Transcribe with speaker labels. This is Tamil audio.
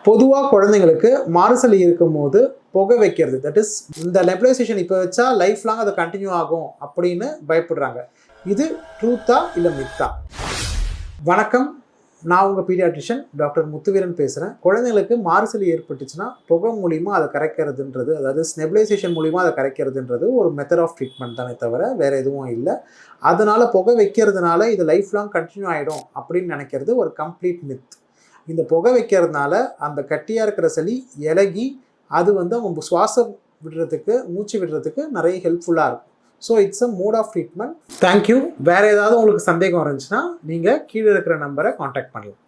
Speaker 1: பொதுவாக குழந்தைங்களுக்கு மாறுசளி இருக்கும்போது புகை வைக்கிறது, தட் இஸ் இந்த நெபுலைசேஷன் இப்போ வச்சா லைஃப் லாங் அதை கண்டினியூ ஆகும் அப்படின்னு பயப்படுறாங்க. இது ட்ரூத்தா இல்லை மித்தா? வணக்கம், நான் உங்கள் பீடியாட்ரிஷியன் டாக்டர் முத்துவீரன் பேசுகிறேன். குழந்தைங்களுக்கு மாறுசளி ஏற்பட்டுச்சுன்னா புகை மூலிமா அதை கரைக்கிறதுன்றது, அதாவது நெபுலைசேஷன் மூலிமா அதை கரைக்கிறதுன்றது ஒரு மெத்தட் ஆஃப் ட்ரீட்மெண்ட் தானே தவிர வேறு எதுவும் இல்லை. அதனால் புகை வைக்கிறதுனால இது லைஃப் லாங் கண்டினியூ ஆகிடும் அப்படின்னு நினைக்கிறது ஒரு கம்ப்ளீட் மித். இந்த புகை வைக்கிறதுனால அந்த கட்டியாக இருக்கிற சளி இலகி அது அவங்க சுவாசம் விடுறதுக்கு, மூச்சு விடுறதுக்கு நிறைய ஹெல்ப்ஃபுல்லாக இருக்கும். So it's a mode of treatment. Thank you. வேறு ஏதாவது உங்களுக்கு சந்தேகம் இருந்துச்சுன்னா நீங்கள் கீழே இருக்கிற நம்பரை காண்டாக்ட் பண்ணலாம்.